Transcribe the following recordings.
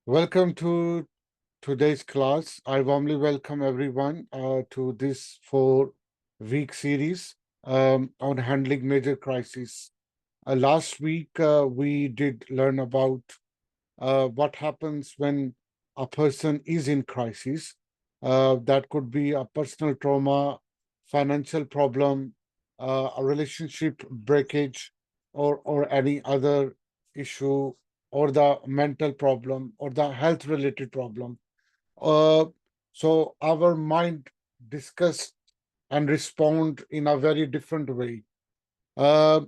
Welcome to today's class. I warmly welcome everyone to this 4-week series on handling major crises. Last week, we did learn about what happens when a person is in crisis. That could be a personal trauma, financial problem, a relationship breakage, or any other issue, or the mental problem, or the health related problem. Uh, so our mind discuss and respond in a very different way. Uh,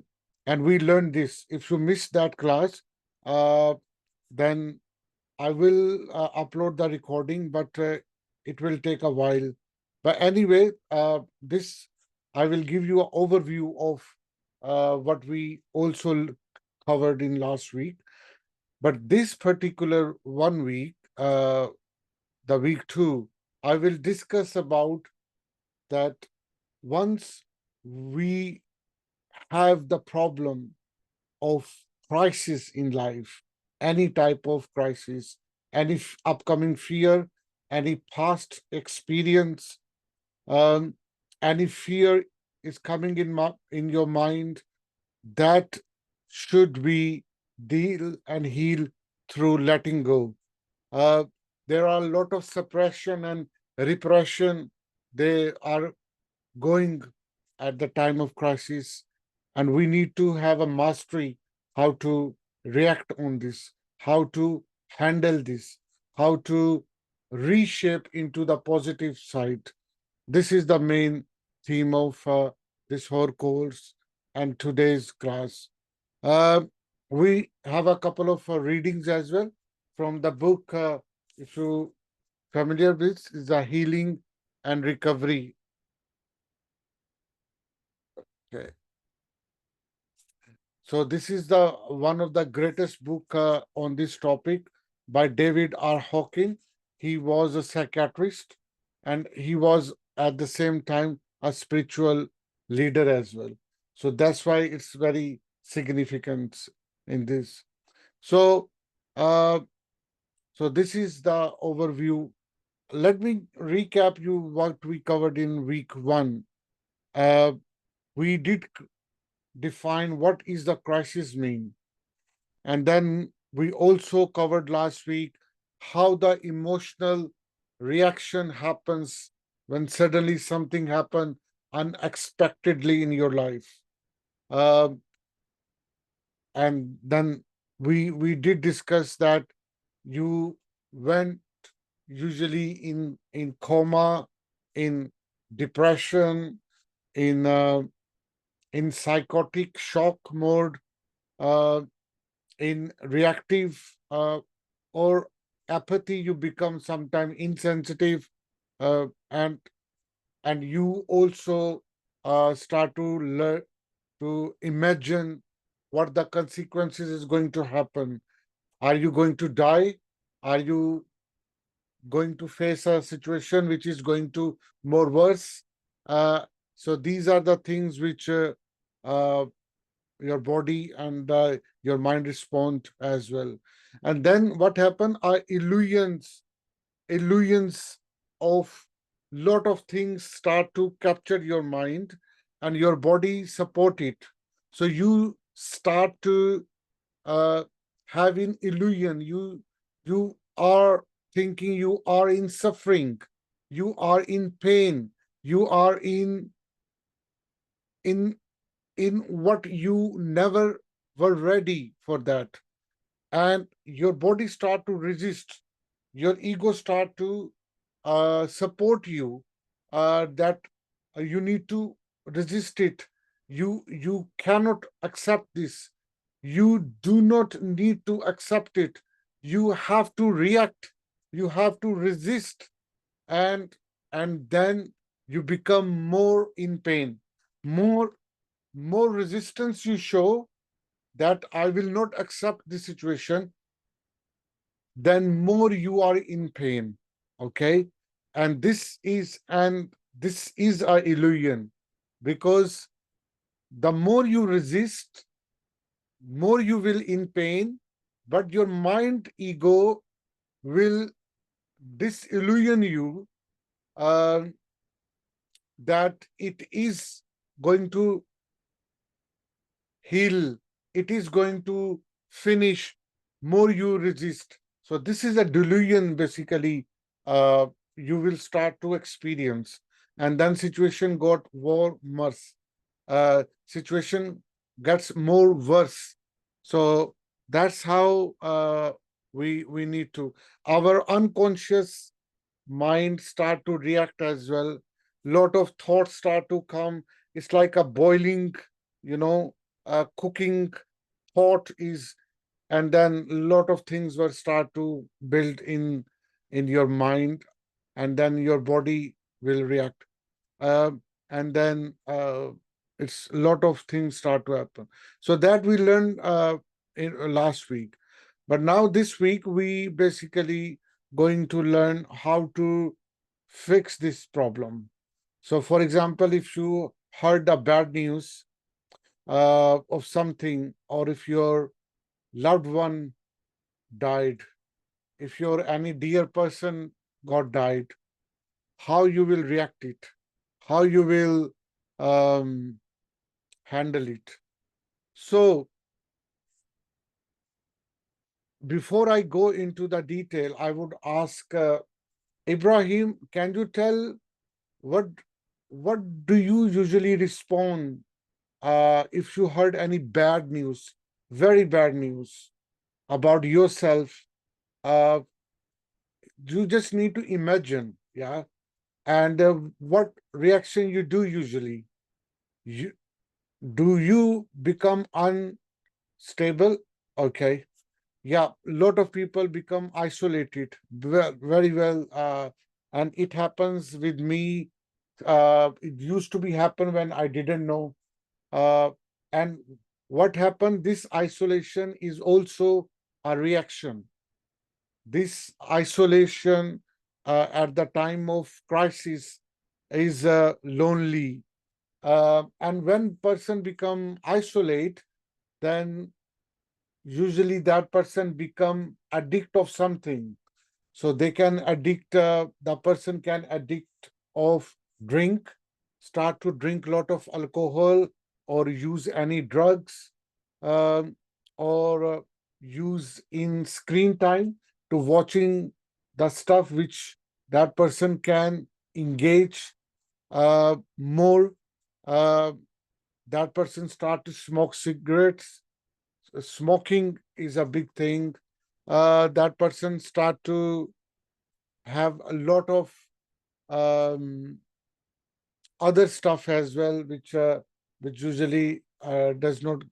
and we learned this. If you miss that class, uh, then I will upload the recording, but it will take a while. But anyway, this I will give you an overview of what we also covered in last week. But this particular 1 week, the week 2, I will discuss about that once we have the problem of crisis in life, any type of crisis, any upcoming fear, any past experience, um, any fear is coming in your mind, that should be deal and heal through letting go. Uh, there are a lot of suppression and repression. They are going at the time of crisis, and we need to have a mastery how to react on this, how to handle this, how to reshape into the positive side. This is the main theme of this whole course and today's class. uh, we have a couple of readings as well from the book, if you familiar with, is the Healing and Recovery. Okay. So this is the one of the greatest book on this topic by David R. Hawkins. He was a psychiatrist, and he was at the same time a spiritual leader as well. So that's why it's very significant in this. So, uh, so this is the overview. Let me recap you what we covered in week 1. Uh, we did define what is the crisis mean. And then we also covered last week how the emotional reaction happens when suddenly something happens unexpectedly in your life. Uh, and then we did discuss that you went usually in coma, in depression, in psychotic shock mode, uh, in reactive or apathy. You become sometimes insensitive, uh, and and you also start to learn to imagine what the consequences is going to happen. Are you going to die? Are you going to face a situation which is going to more worse? So these are the things which uh, your body and your mind respond as well. And then what happen are illusions of lot of things start to capture your mind, and your body support it. So you start to uh, having illusion. You are thinking you are in suffering, you are in pain, you are in in what you never were ready for that, and your body start to resist, your ego start to support you, that you need to resist it. You cannot accept this. You do not need to accept it. You have to react. You have to resist, and then you become more in pain. More more resistance you show, that I will not accept this situation, then more you are in pain. Okay. And this is a illusion, because the more you resist, more you will in pain, but your mind ego will disillusion you uh, that it is going to heal, it is going to finish, more you resist. So this is a delusion basically uh, you will start to experience. And then situation got worse. Situation gets more worse. So that's how we need to. Our unconscious mind start to react as well. Lot of thoughts start to come. It's like a boiling, you know, cooking pot is, and then a lot of things will start to build in your mind, and then your body will react. And then it's a lot of things start to happen. So that we learned in last week. But now this week we basically going to learn how to fix this problem. So, for example, if you heard the bad news of something, or if your loved one died, if your any dear person got died, how you will react it, how you will um, handle it. So, before I go into the detail, I would ask Ibrahim, can you tell what what do you usually respond if you heard any bad news, very bad news about yourself? Uh, you just need to imagine, yeah. And what reaction you do usually? You, do you become unstable? Okay, yeah. Lot of people become isolated. Very well, and it happens with me. It used to be happen when I didn't know. Uh, and what happened? This isolation is also a reaction. This isolation at the time of crisis is lonely. And when person become isolate, then usually that person become addict of something. So they can addict, the person can addict of drink, start to drink a lot of alcohol, or use any drugs, um, or use in screen time to watching the stuff which that person can engage more. Uh, that person start to smoke cigarettes. Smoking is a big thing. That person start to have a lot of um, other stuff as well, which usually does not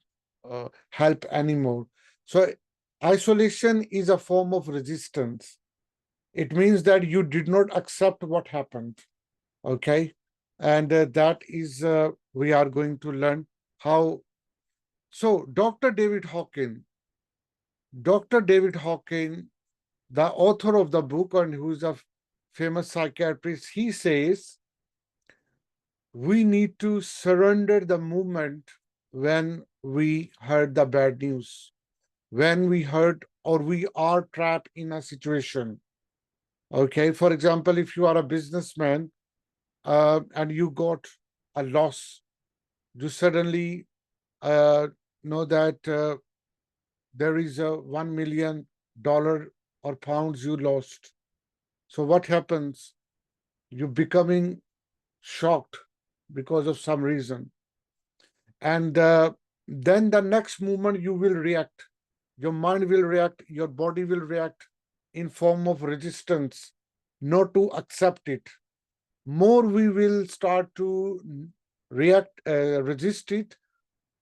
help anymore. So isolation is a form of resistance. It means that you did not accept what happened. Okay, and that is we are going to learn how. So Dr. David Hawkins, the author of the book and who's a famous psychiatrist, he says we need to surrender the moment when we heard the bad news, when we heard or we are trapped in a situation. Okay, for example, if you are a businessman and you got a loss, you suddenly know that there is a $1 million or pounds you lost. So what happens? You're becoming shocked because of some reason. And then the next moment you will react. Your mind will react, your body will react in form of resistance, not to accept it. More we will start to resist it,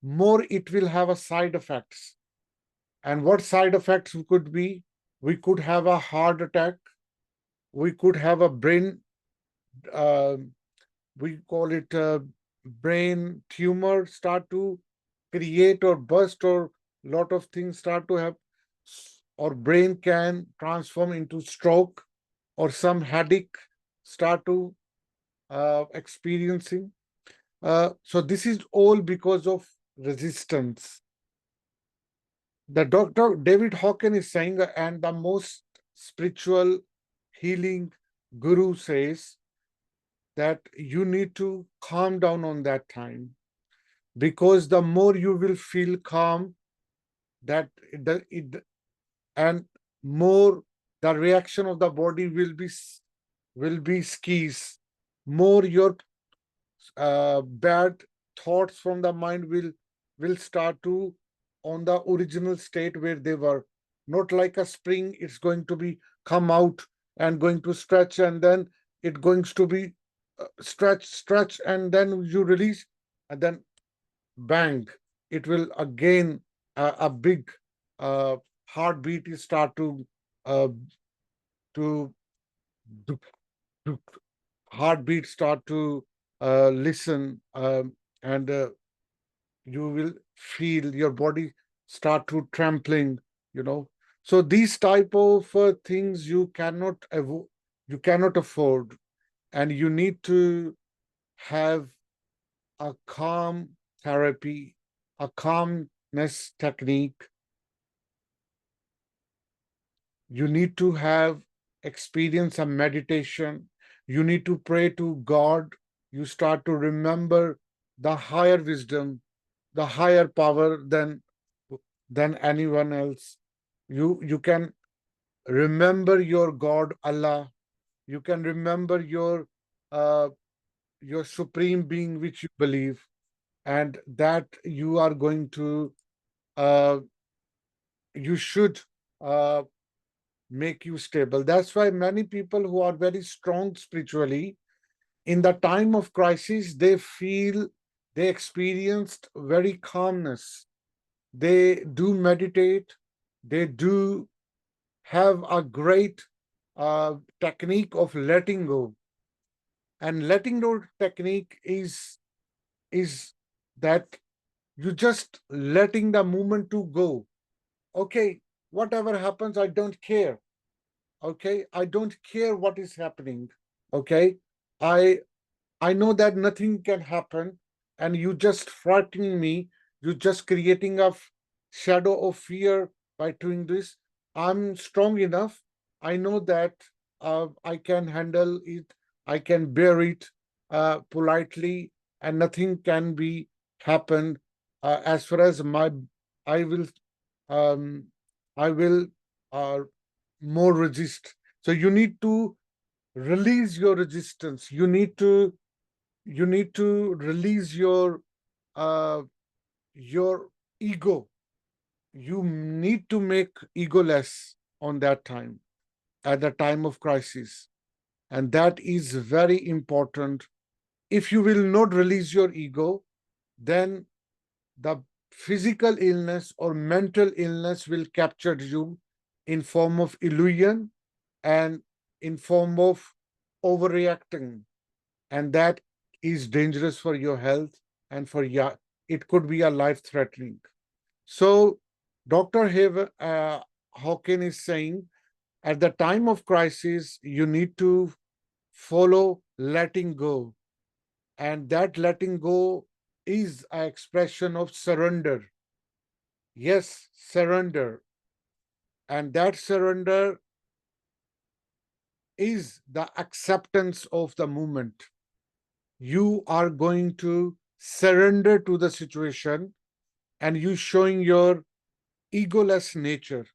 more it will have a side effects. And what side effects could be? We could have a heart attack. We could have a brain, uh, we call it brain tumor start to create or burst, or lot of things start to have, or brain can transform into stroke, or some headache start to experiencing. So this is all because of resistance. The Dr. David Hawkins is saying, and the most spiritual healing guru says that you need to calm down on that time, because the more you will feel calm, that it and more the reaction of the body will be skis, more your bad thoughts from the mind will start to on the original state where they were. Not like a spring, it's going to be come out and going to stretch, and then it going to be stretch, and then you release, and then bang, it will again a big uh, heartbeat is start uh, to do, do, heartbeat start to listen, and you will feel your body start to trampling, you know. So these type of things you cannot afford, and you need to have a calm therapy, a calmness technique. You need to have experience of meditation. You need to pray to God. You start to remember the higher wisdom, the higher power than anyone else. You can remember your God, Allah. You can remember uh, your supreme being which you believe, and that you are going to uh, you should uh, make you stable. That's why many people who are very strong spiritually, in the time of crisis, they experienced very calmness. They do meditate, they do have a great technique of letting go. And letting go technique is that you just letting the moment to go. Okay, whatever happens, I don't care. Okay, I don't care what is happening. Okay, i I know that nothing can happen, and you just frightening me. You just creating a shadow of fear by doing this. I'm strong enough. I know that I can handle it. I can bear it politely, and nothing can be happen. As far as my, I will, um, I will uh, more resist. So you need to release your resistance. You need to release uh, your ego. You need to make ego less on that time, at the time of crisis, and that is very important. If you will not release your ego, then the physical illness or mental illness will capture you in form of illusion and in form of overreacting, and that is dangerous for your health, and for your, it could be a life threatening. So Dr. Hawkins is saying, at the time of crisis you need to follow letting go, and that letting go is an expression of surrender. Yes, surrender. And that surrender is the acceptance of the moment. You are going to surrender to the situation, and you showing your egoless nature.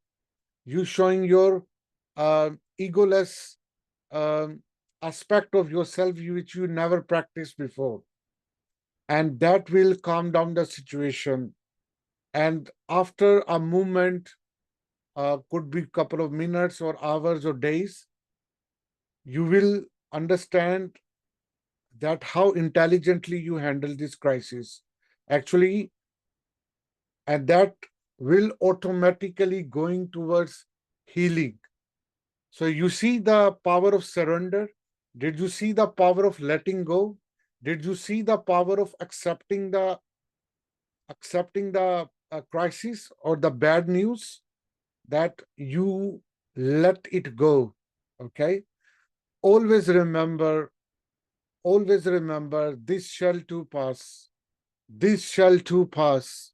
You showing your egoless um, aspect of yourself which you never practiced before. And that will calm down the situation. And after a movement, could be couple of minutes or hours or days, you will understand that how intelligently you handle this crisis. Actually, and that will automatically going towards healing. So you see the power of surrender. Did you see the power of letting go? Did you see the power of accepting the crisis or the bad news, that you let it go? Okay. Always remember, always remember, this shall too pass. This shall too pass.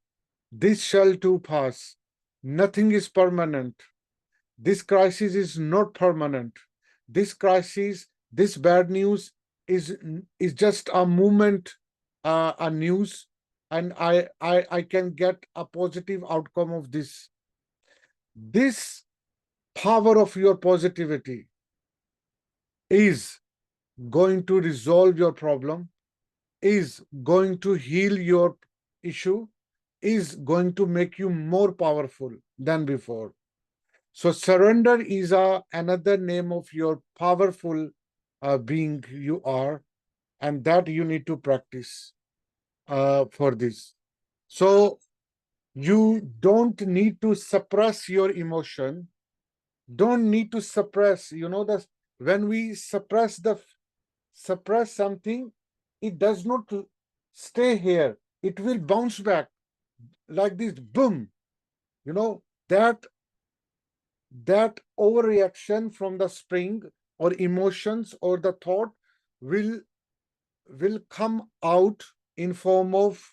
This shall too pass. Nothing is permanent. This crisis is not permanent. This crisis, this bad news is just a moment, a news, and I can get a positive outcome of this. This power of your positivity is going to resolve your problem, is going to heal your issue, is going to make you more powerful than before. So surrender is another name of your powerful being you are, and that you need to practice for this. So you don't need to suppress your emotion. Don't need to suppress. You know that when we suppress something, it does not stay here. It will bounce back like this. Boom. You know that overreaction from the spring or emotions or the thought will come out in form of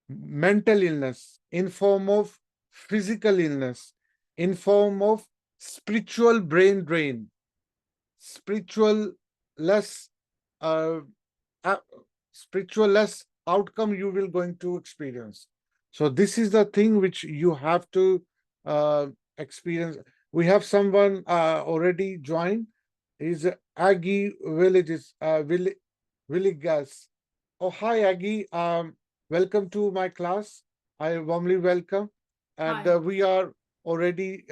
mental illness, in form of physical illness, in form of spiritual brain drain, spiritual less uh, uh, spiritual less outcome you will going to experience. So this is the thing which you have to uh, experience. We have someone already joined. Is Aggie Villages Villigas. Oh, hi Aggie. Welcome to my class. I warmly welcome. And Hi. we are already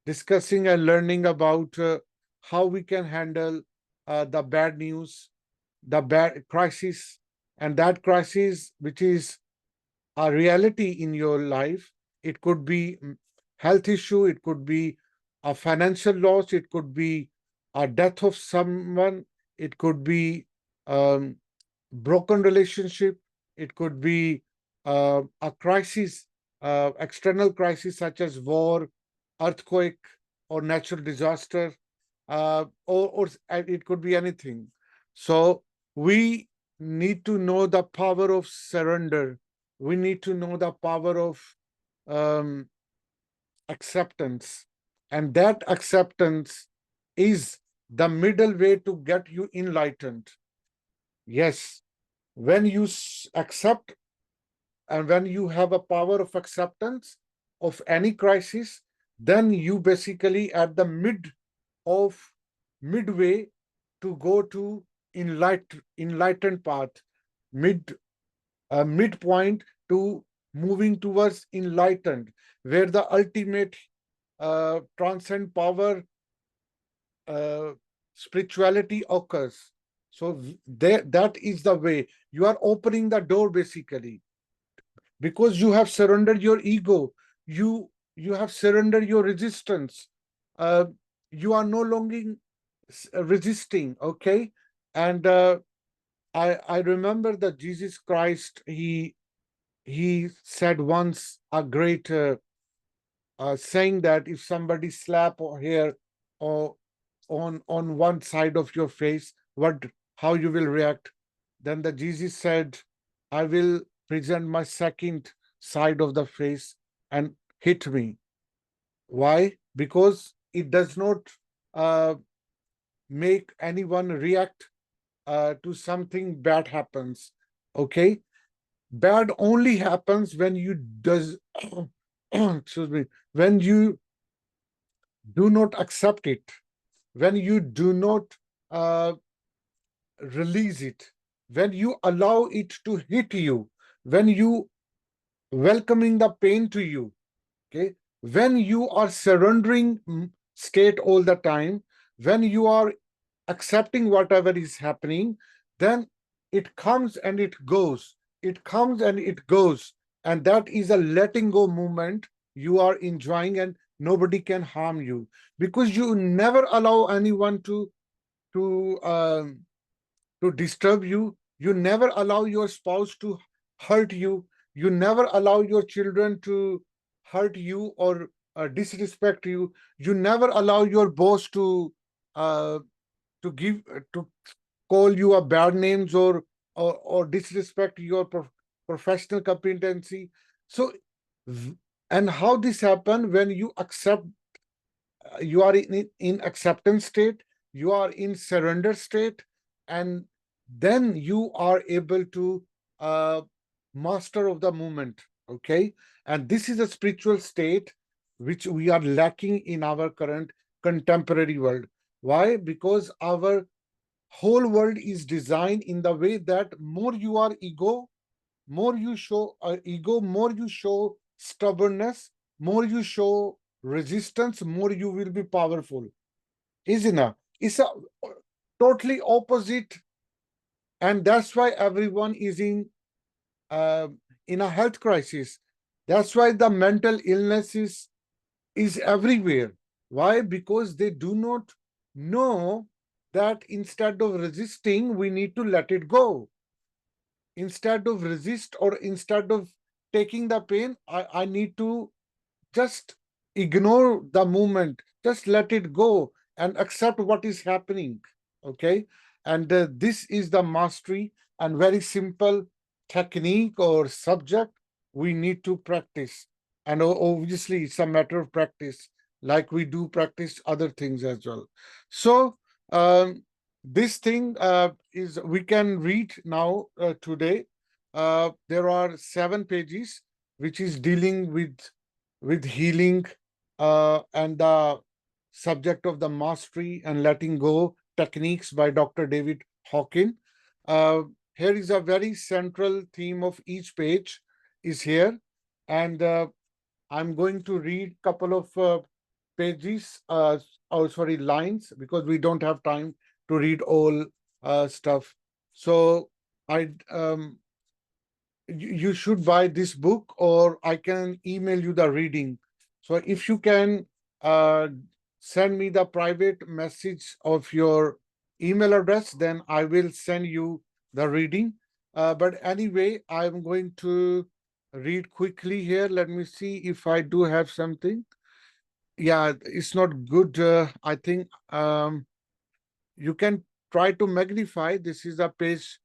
discussing and learning about how we can handle the bad news, the bad crisis, and that crisis which is a reality in your life. It could be health issue, it could be a financial loss, it could be a death of someone, it could be um, broken relationship, it could be a crisis, external crisis such as war, earthquake, or natural disaster, or it could be anything. So we need to know the power of surrender. We need to know the power of um, acceptance. And that acceptance is the middle way to get you enlightened. Yes, when you accept and when you have a power of acceptance of any crisis, then you basically at the midway to go to enlightened path, mid midpoint to moving towards enlightened, where the ultimate transcend power uh, spirituality occurs. So that is the way you are opening the door basically, because you have surrendered your ego, you have surrendered your resistance. uh, you are no longer resisting, okay? And I remember that Jesus Christ, he said once a great saying that if somebody slap or here or on one side of your face, what how you will react? Then the Jesus said, I will present my second side of the face and hit me. Why? Because it does not uh, make anyone react to something bad happens. Okay, bad only happens when you does excuse me, when you do not accept it, when you do not uh, release it, when you allow it to hit you, when you welcoming the pain to you. Okay, when you are surrendering state all the time, when you are accepting whatever is happening, then it comes and it goes, it comes and it goes, and that is a letting go movement you are enjoying, and nobody can harm you because you never allow anyone to to disturb you. You never allow your spouse to hurt you. You never allow your children to hurt you or disrespect you. You never allow your boss uh, to call you a bad names or disrespect your professional competency. So And how this happen? When you accept, you are in acceptance state, you are in surrender state, and then you are able to uh, master of the moment. Okay, and this is a spiritual state which we are lacking in our current contemporary world. Why? Because our whole world is designed in the way that more you are ego, more you show ego, more you show stubbornness, more you show resistance, more you will be powerful. Isn't it? It's a totally opposite, and that's why everyone is uh, in a health crisis. That's why the mental illness is everywhere. Why? Because they do not know that instead of resisting, we need to let it go. Instead of resist, or instead of taking the pain, I need to just ignore the movement, just let it go and accept what is happening. Okay, and this is the mastery, and very simple technique or subject we need to practice. And obviously it's a matter of practice, like we do practice other things as well. So this thing is we can read now today. There are 7 pages which is dealing with healing, and the subject of the mastery and letting go techniques by Dr. David Hawkins. Uh, Here is a very central theme of each page is here, and I'm going to read couple of pages, oh sorry, lines, because we don't have time to read all stuff. So I you should buy this book, or I can email you the reading. So if you can uh, send me the private message of your email address, then I will send you the reading. But anyway, I'm going to read quickly here. Let me see if I do have something. Yeah, it's not good. I think you can try to magnify. This is a page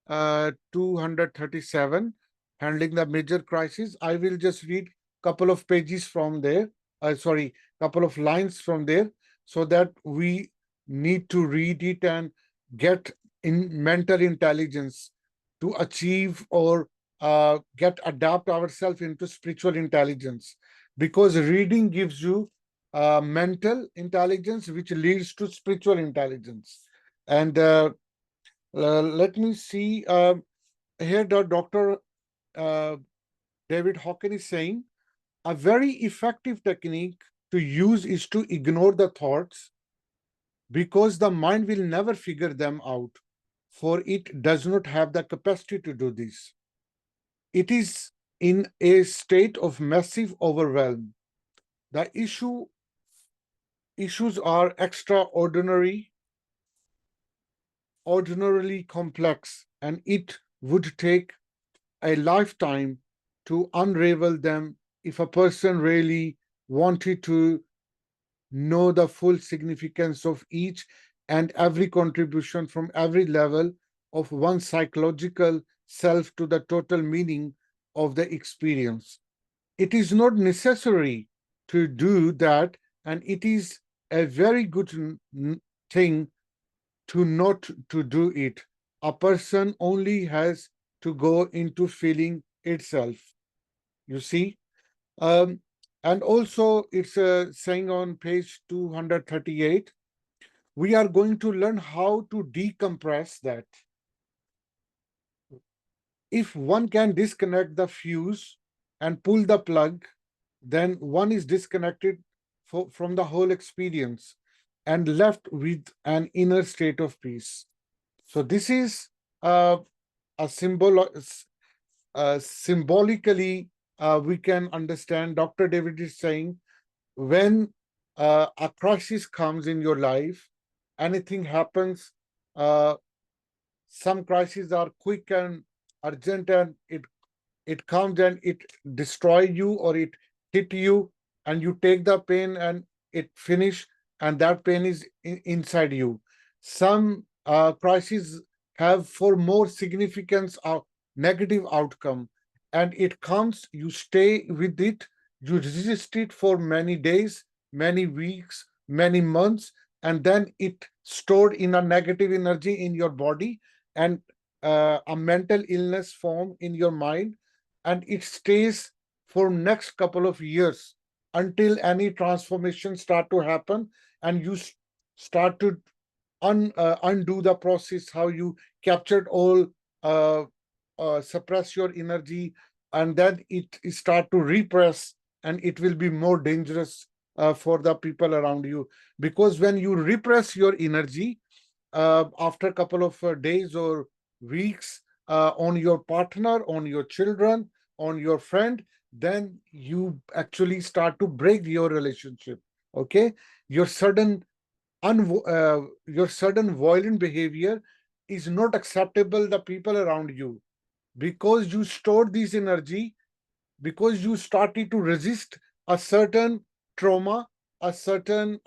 237, Handling the Major Crisis. I will just read couple of pages from there, sorry, couple of lines from there, so that we need to read it and get in mental intelligence to achieve, or get adapt ourselves into spiritual intelligence, because reading gives you mental intelligence which leads to spiritual intelligence. And let me see. Here, the Dr. Uh, David Hawkins is saying a very effective technique to use is to ignore the thoughts, because the mind will never figure them out, for it does not have the capacity to do this. It is in a state of massive overwhelm. The issues are ordinarily complex, and it would take a lifetime to unravel them if a person really wanted to know the full significance of each and every contribution from every level of one's psychological self to the total meaning of the experience. It is not necessary to do that, and it is a very good thing to not to do it. A person only has to go into feeling itself. You see? Um, and also, it's saying on page 238, we are going to learn how to decompress that. If one can disconnect the fuse and pull the plug, then one is disconnected from the whole experience and left with an inner state of peace. So this is uh, a symbolically, we can understand. Dr. David is saying, when a crisis comes in your life, anything happens, uh, some crises are quick and urgent, and it comes and it destroy you, or it hit you, and you take the pain and it finish, and that pain is inside you. Some crises have for more significance of negative outcome, and it comes, you stay with it, you resist it for many days, many weeks, many months, and then it stored in a negative energy in your body, and a mental illness form in your mind, and it stays for next couple of years until any transformation start to happen, and you start to undo the process how you captured all, uh, suppress your energy, and then it start to repress, and it will be more dangerous for the people around you, because when you repress your energy after a couple of days or weeks on your partner, on your children, on your friend, then you actually start to break your relationship. Okay, your sudden your sudden violent behavior is not acceptable the people around you, because you stored this energy, because you started to resist a certain trauma, a certain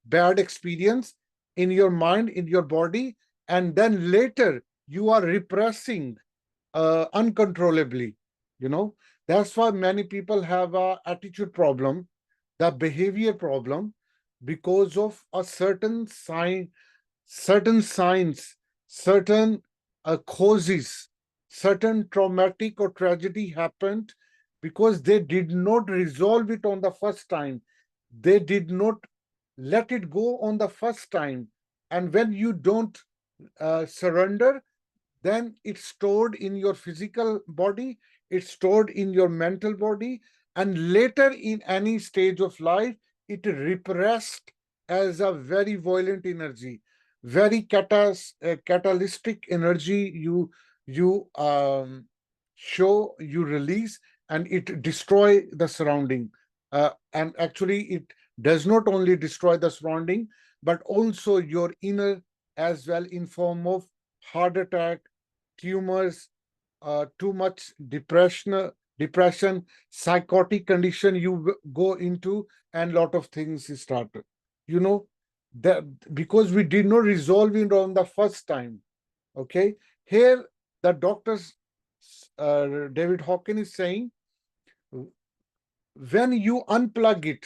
bad experience in your mind, in your body, and then later you are repressing uncontrollably. You know, that's why many people have a attitude problem, the behavior problem, because of a certain signs, certain causes, certain traumatic or tragedy happened, because they did not resolve it on the first time. They did not let it go on the first time. And when you don't surrender, then it's stored in your physical body, it's stored in your mental body, and later in any stage of life, it repressed as a very violent energy, very catalytic energy. You show, you release, and it destroy the surrounding. And actually, it does not only destroy the surrounding, but also your inner as well, in form of heart attack, tumors, too much depression, psychotic condition you go into, and lot of things started. You know, that because we did not resolve it on the first time. Okay, here the doctors, David Hawkins is saying, when you unplug it,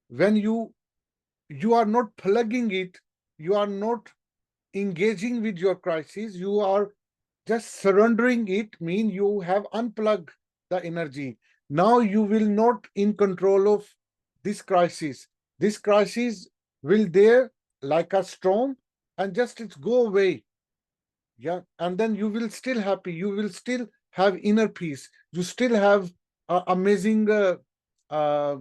when you are not plugging it, you are not engaging with your crisis, you are just surrendering it, mean you have unplugged the energy. Now you will not in control of this crisis. This crisis will there like a storm, and just it's go away. Yeah, and then you will still happy, you will still have inner peace, you still have amazing uh,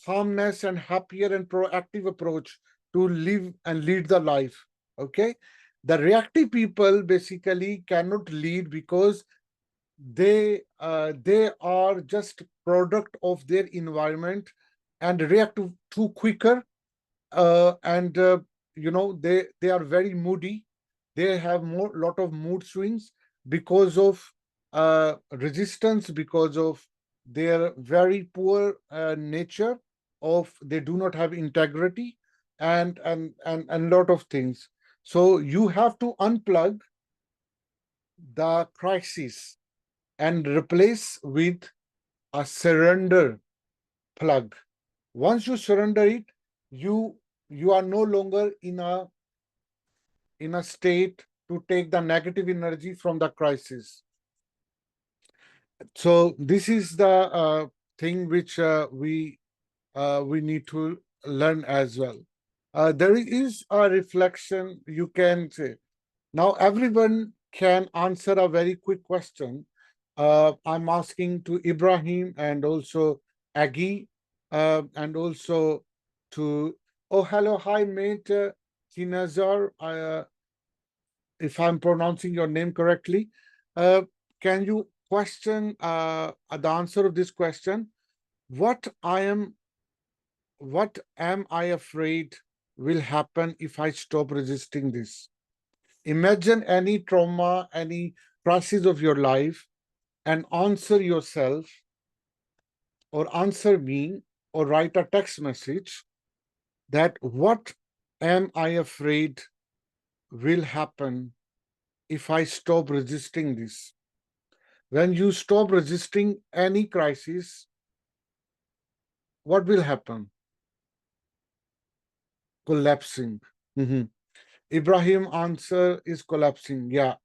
calmness and happier and proactive approach to live and lead the life. Okay, the reactive people basically cannot lead, because they are just product of their environment, and react too quicker, and they are very moody. They have more lot of mood swings because of resistance, because of their very poor nature of, they do not have integrity, and lot of things. So you have to unplug the crisis and replace with a surrender plug. Once you surrender it, you you are no longer in a state to take the negative energy from the crisis. So this is the thing which we need to learn as well. There is a reflection you can say. Now everyone can answer a very quick question. I'm asking to Ibrahim and also Aggie, and also to, oh, hello, hi, mate, Tinazar, if I'm pronouncing your name correctly. Uh, can you question the answer of this question? What I am, what am I afraid will happen if I stop resisting this? Imagine any trauma, any crisis of your life, and answer yourself, or answer me, or write a text message that what am I afraid will happen if I stop resisting this? When you stop resisting any crisis, what will happen? Collapsing. Mhm. Ibrahim answer is collapsing. Yeah.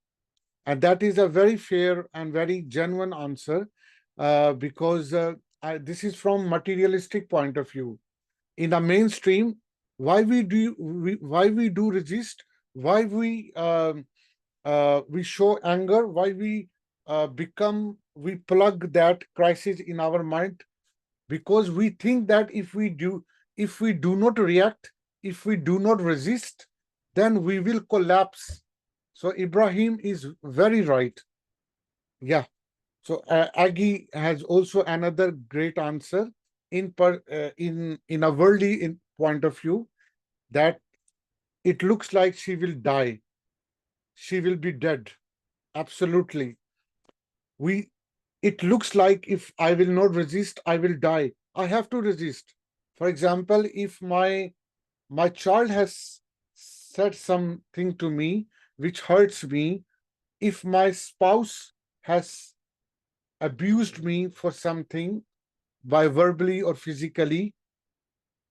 And that is a very fair and very genuine answer, because this is from materialistic point of view. In a mainstream, why we do resist, why we show anger, why we plug that crisis in our mind, because we think that if we do not react, if we do not resist, then we will collapse. So Ibrahim is very right. Yeah. So Aggie has also another great answer in a worldly point of view, that it looks like she will die. She will be dead. Absolutely. We it looks like if I will not resist, I will die. I have to resist. For example, if my child has said something to me which hurts me, if my spouse has abused me for something by verbally or physically,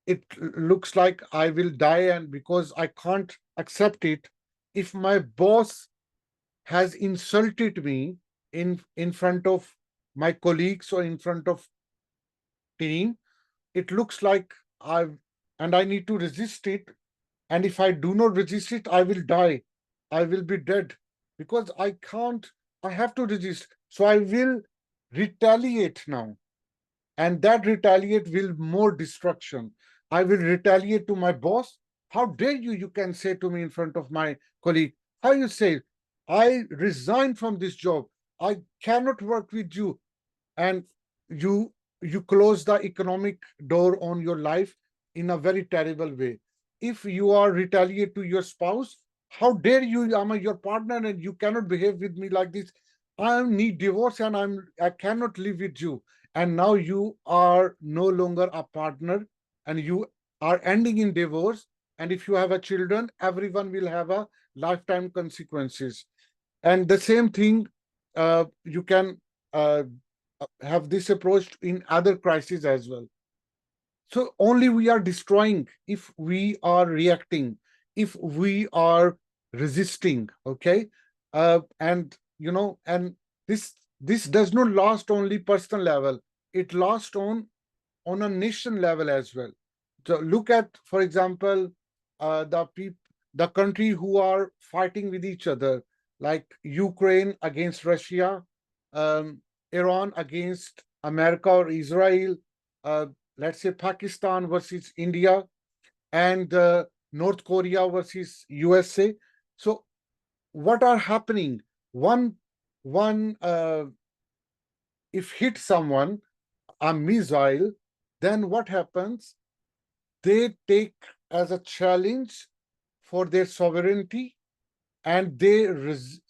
it looks like I will die, and because I can't accept it, if my boss has insulted me in front of my colleagues or in front of team, it looks like I need to resist it. And if I do not resist it, I will die. I will be dead, because I can't, I have to resist. So I will retaliate now. And that retaliate will more destruction. I will retaliate to my boss. How dare you? You can say to me in front of my colleague, how you say, I resign from this job. I cannot work with you. And you you close the economic door on your life in a very terrible way. If you are retaliate to your spouse, how dare you? I'm your partner and you cannot behave with me like this. I need divorce and I cannot live with you. And now you are no longer a partner, and you are ending in divorce. And if you have a children, everyone will have a lifetime consequences. And the same thing, you can uh, have this approach in other crises as well. So only we are destroying if we are reacting, if we are resisting. Okay, and and this does not last only personal level. It lasts on a nation level as well. So look at, for example, the country who are fighting with each other, like Ukraine against Russia, um, Iran against America or Israel, uh, let's say Pakistan versus India, and North Korea versus USA. So what are happening? One if hit someone a missile, then what happens? They take as a challenge for their sovereignty, and they resist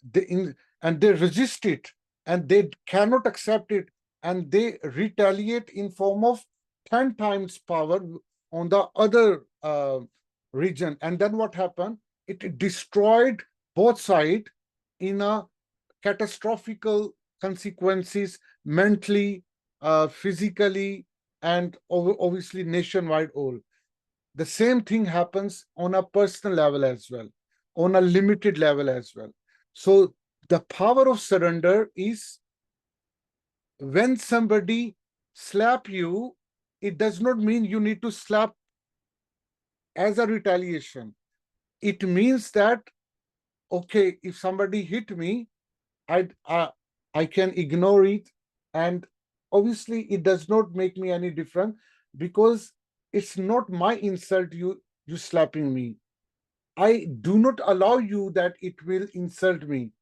it, and they cannot accept it, and they retaliate in form of 10 times power on the other region. And then what happened? It destroyed both sides in a catastrophical consequences, mentally, physically, and obviously nationwide all. The same thing happens on a personal level as well, on a limited level as well. So the power of surrender is when somebody slap you, it does not mean you need to slap as a retaliation. It means that, okay, if somebody hit me, I uh, I can ignore it, and obviously it does not make me any different, because it's not my insult you slapping me. I do not allow you that it will insult me.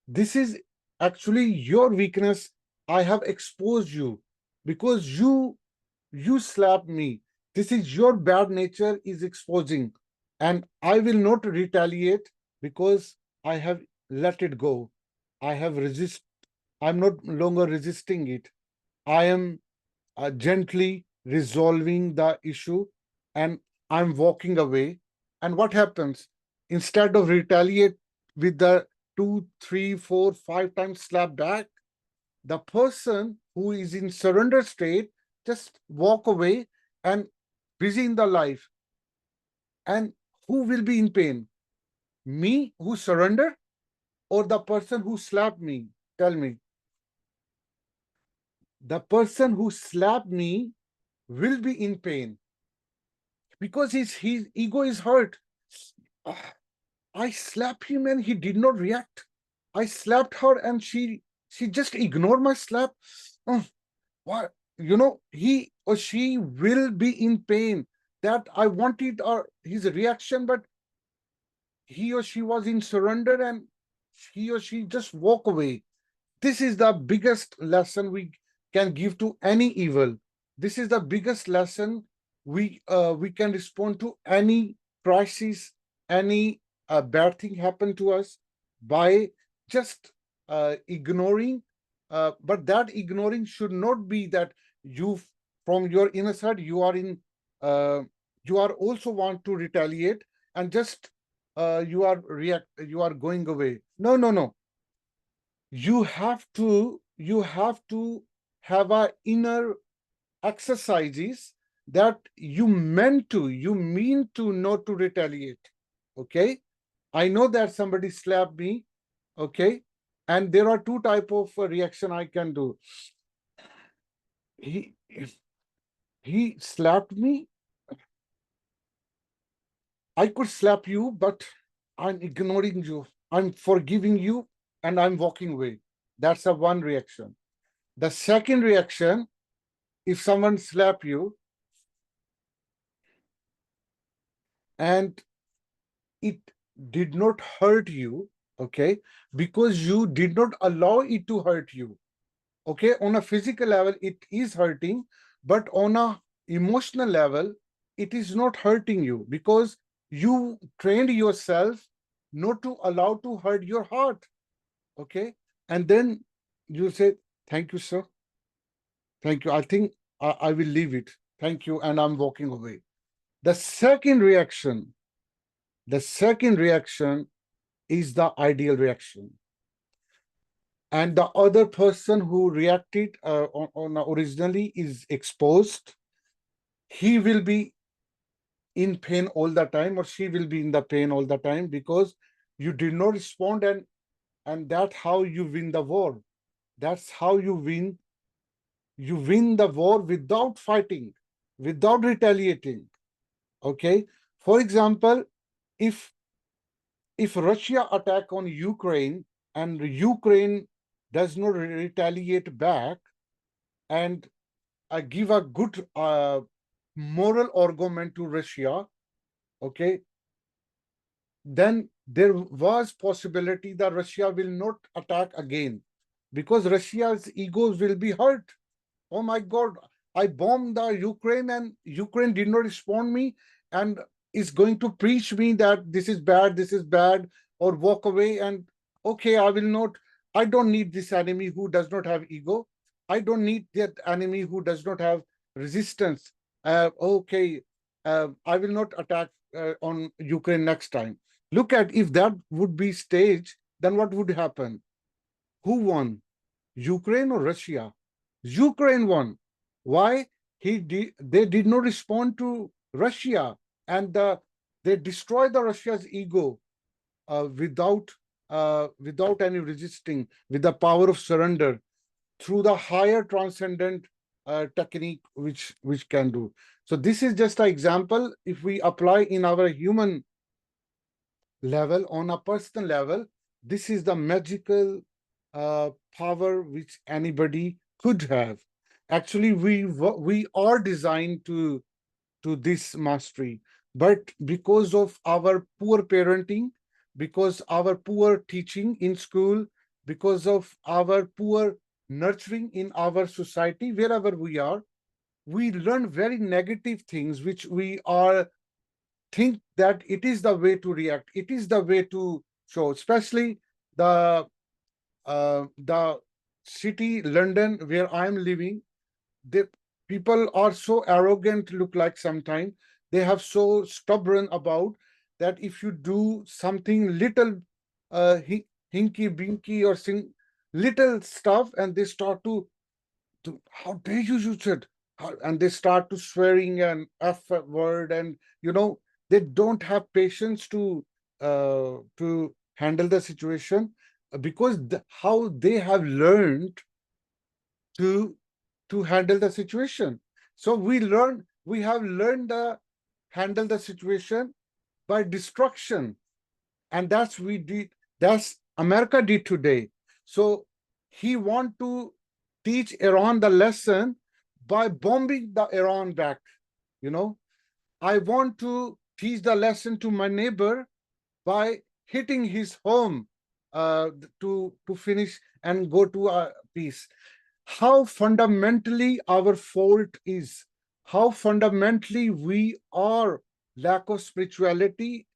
This is actually your weakness. I have exposed you because you slap me. This is your bad nature is exposing, and I will not retaliate because I have let it go. I have resist. I'm not longer resisting it. I am gently resolving the issue, and I'm walking away. And what happens? Instead of retaliate with the two, three, four, five times slap back, The person who is in surrender state just walk away and busy in the life. And who will be in pain? Me who surrender, or the person who slapped me? Tell me. The person who slapped me will be in pain because his ego is hurt. Ah, I slapped him and he did not react. I slapped her and she just ignored my slap. Oh, what, he or she will be in pain. That I wanted his reaction, but he or she was in surrender and he or she just walk away. This is the biggest lesson we can give to any evil. This is the biggest lesson we can respond to any crisis, any bad thing happen to us by just ignoring. But that ignoring should not be that you, from your inner side, uh, you are also want to retaliate and just you are going away. No, no, no. You have to have a inner exercises that you mean to not to retaliate. Okay, I know that somebody slapped me. Okay, and there are two type of reaction I can do. He slapped me. I could slap you, but I'm ignoring you, I'm forgiving you, and I'm walking away. That's a one reaction. The second reaction, if someone slap you and it did not hurt you, okay, because you did not allow it to hurt you. Okay, on a physical level it is hurting, but on a emotional level it is not hurting you because you trained yourself not to allow to hurt your heart. Okay, and then you say, thank you, sir, thank you, I think I will leave it, thank you, and I'm walking away. The second reaction, the second reaction is the ideal reaction. And the other person who reacted on originally is exposed. He will be in pain all the time, or she will be in the pain all the time because you did not respond, and that's how you win the war. That's how you win. You win the war without fighting, without retaliating. Okay. For example, if Russia attack on Ukraine and Ukraine does not retaliate back and give a good moral argument to Russia, okay, then there was possibility that Russia will not attack again because Russia's egos will be hurt. Oh my God, I bombed the Ukraine and Ukraine did not respond me and is going to preach me that this is bad, or walk away and okay, I will not, I don't need this enemy who does not have ego. I don't need that enemy who does not have resistance. Okay, I will not attack on Ukraine next time. Look at, if that would be staged, then what would happen? Who won? Ukraine or Russia? Ukraine won. Why? They did not respond to Russia, and they destroyed the Russia's ego without any resisting, with the power of surrender through the higher transcendent technique which can do. So this is just an example. If we apply in our human level, on a personal level, this is the magical power which anybody could have. Actually, we are designed to this mastery, but because of our poor parenting, because our poor teaching in school, because of our poor nurturing in our society, wherever we are, we learn very negative things which we are think that it is the way to react, it is the way to show, especially the city London where I'm living. The people are so arrogant, look like sometimes they have so stubborn about that if you do something little hinky binky or sing, little stuff, and they start to how dare you use it? And they start to swearing and F word, and they don't have patience to handle the situation, because how they have learned to handle the situation. So we have learned to handle the situation by destruction, and that's America did today. So he want to teach Iran the lesson by bombing the Iran back. you know I want to teach the lesson to my neighbor by hitting his home, to finish and go to a peace. How fundamentally our fault is, how fundamentally we are lack of spirituality,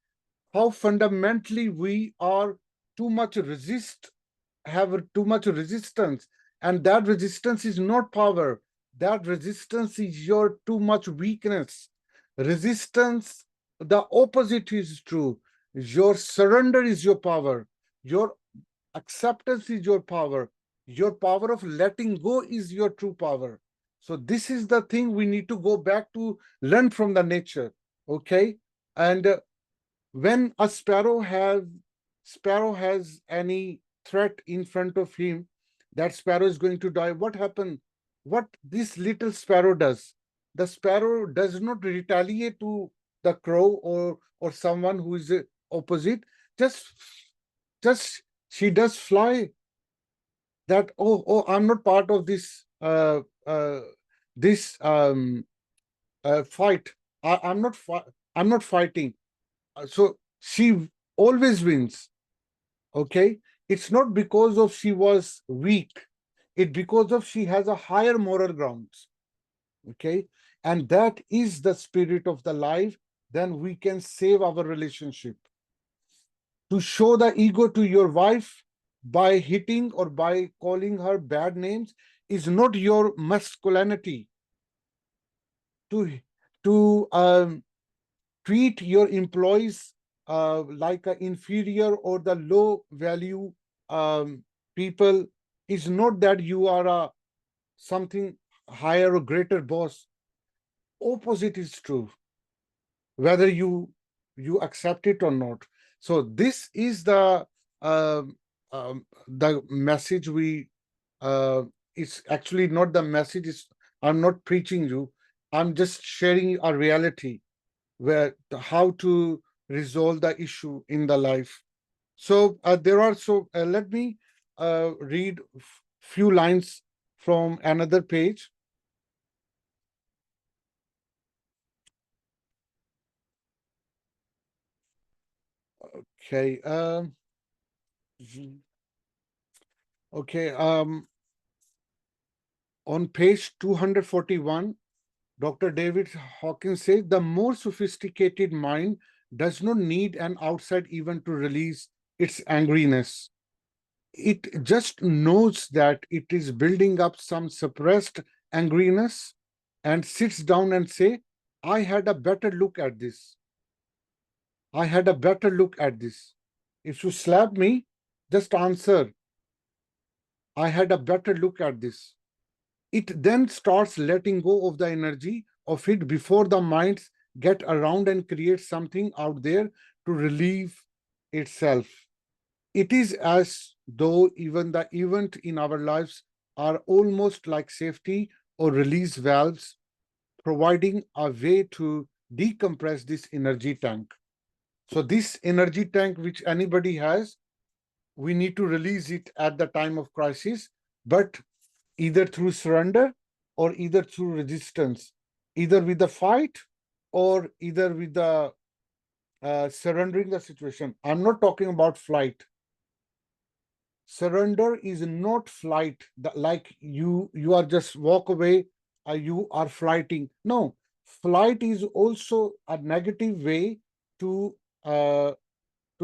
how fundamentally we are too much resist have too much resistance, and that resistance is not power, that resistance is your too much weakness. Resistance, the opposite is true. Your surrender is your power, your acceptance is your power, your power of letting go is your true power. So this is the thing we need to go back to, learn from the nature. Okay. And when a sparrow has any threat in front of him, that sparrow is going to die. What happened? What this little sparrow does? The sparrow does not retaliate to the crow or someone who is opposite. Just just she does fly. That, I'm not part of this fight. I'm not fighting. So she always wins. Okay. It's not because of she was weak, it's because of she has a higher moral grounds. Okay. And that is the spirit of the life. Then we can save our relationship. To show the ego to your wife by hitting or by calling her bad names is not your masculinity. To treat your employees like an inferior or the low value people is not that you are a something higher or greater boss. Opposite is true, whether you accept it or not. So this is the message we it's actually not the message. I'm not preaching you, I'm just sharing a reality where how to resolve the issue in the life. So let me read few lines from another page. Okay. Okay. On page 241, Dr. David Hawkins says the more sophisticated mind does not need an outside event to release its angriness. It just knows that it is building up some suppressed angriness and sits down and say, I had a better look at this. I had a better look at this. If you slap me, just answer, I had a better look at this. It then starts letting go of the energy of it before the minds get around and create something out there to relieve itself. It is as though even the event in our lives are almost like safety or release valves, providing a way to decompress this energy tank. So this energy tank, which anybody has, we need to release it at the time of crisis, but either through surrender or either through resistance, either with the fight or either with the surrendering the situation. I'm not talking about flight. Surrender is not flight, like you are just walk away, you are flighting. No, flight is also a negative way to uh,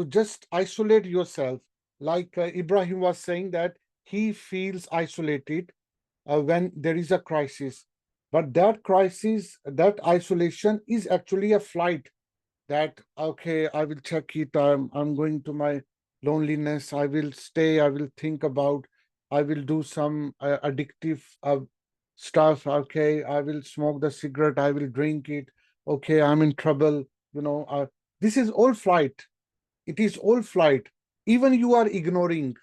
just isolate yourself. Like Ibrahim was saying that he feels isolated when there is a crisis. But that crisis, that isolation is actually a flight. That, okay, I will check it. I'm going to my loneliness. I will stay. I will think about. I will do some addictive stuff. Okay, I will smoke the cigarette. I will drink it. Okay, I'm in trouble. This is all flight. It is all flight. Even you are ignoring,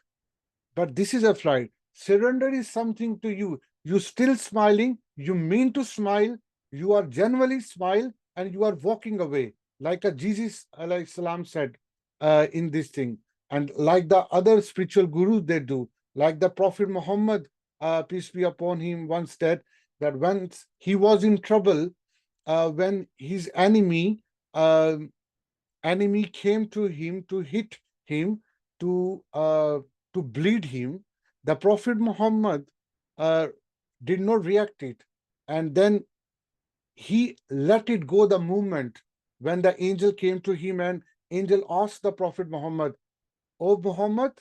but this is a flight. Surrender is something to you. You still smiling. You mean to smile. You are genuinely smile, and you are walking away like a Jesus alayhi salam said in this thing, and like the other spiritual gurus they do, like the Prophet Muhammad, peace be upon him, once said that once he was in trouble, when his uh, enemy came to him to hit him, to uh, to bleed him, the Prophet Muhammad uh, did not react it, and then he let it go the movement when the angel came to him, and angel asked the Prophet Muhammad, "Oh Muhammad,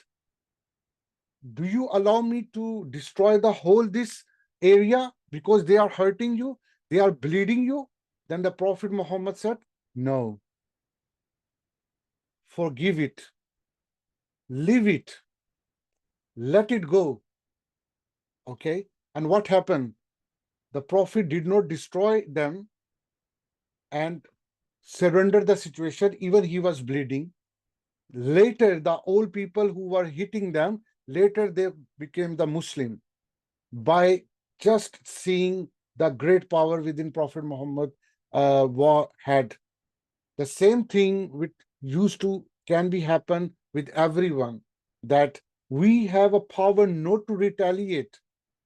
do you allow me to destroy the whole this area because they are hurting you, they are bleeding you?" Then the Prophet Muhammad said, "No, forgive it, leave it, let it go." Okay. And what happened? The Prophet did not destroy them and surrender the situation, even he was bleeding. Later, the old people who were hitting them, later they became the Muslim by just seeing the great power within Prophet Muhammad had. The same thing with used to can be happen with everyone, that we have a power not to retaliate,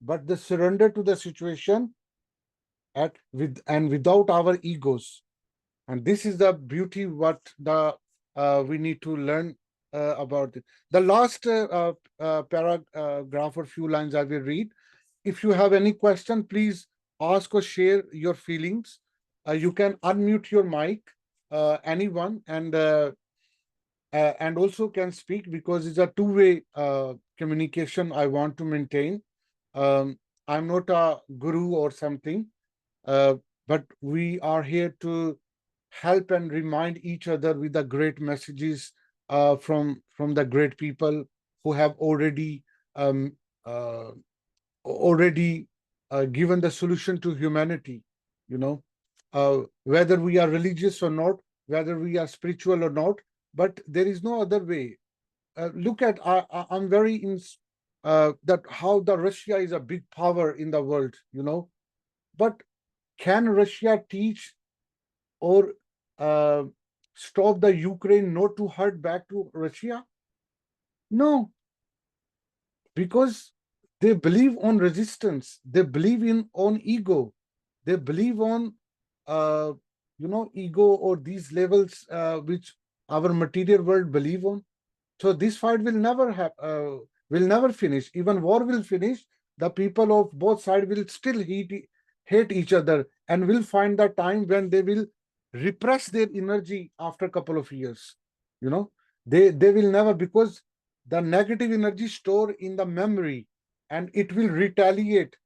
but the surrender to the situation at with and without our egos. And this is the beauty what the we need to learn about it. The last paragraph or few lines I will read. If you have any question, please ask or share your feelings. You can unmute your mic, anyone, and also can speak, because it's a two-way communication I want to maintain. I'm not a guru or something, uh, but we are here to help and remind each other with the great messages from the great people who have um, uh, already given the solution to humanity. You know, whether we are religious or not, whether we are spiritual or not, but there is no other way. Look at I'm very in that how the Russia is a big power in the world. But can Russia teach or uh, stop the Ukraine not to hurt back to Russia? No, because they believe on resistance. They believe in on ego. They believe on uh, ego or these levels which our material world believe on. So this fight will never finish. Even war will finish. The people of both sides will still hate each other, and will find the time when they will repress their energy after a couple of years. You know, they will never, because the negative energy stored in the memory, and it will retaliate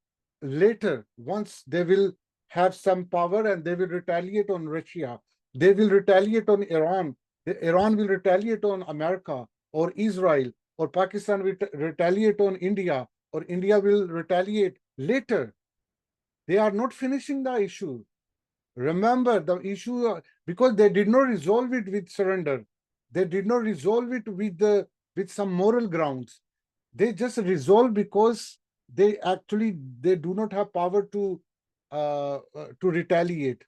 later once they will have some power, and they will retaliate on Russia. They will retaliate on Iran. Iran will retaliate on America or Israel, or Pakistan will retaliate on India, or India will retaliate later. They are not finishing the issue. Remember the issue, because they did not resolve it with surrender. They did not resolve it with some moral grounds. They just resolve because they do not have power to retaliate.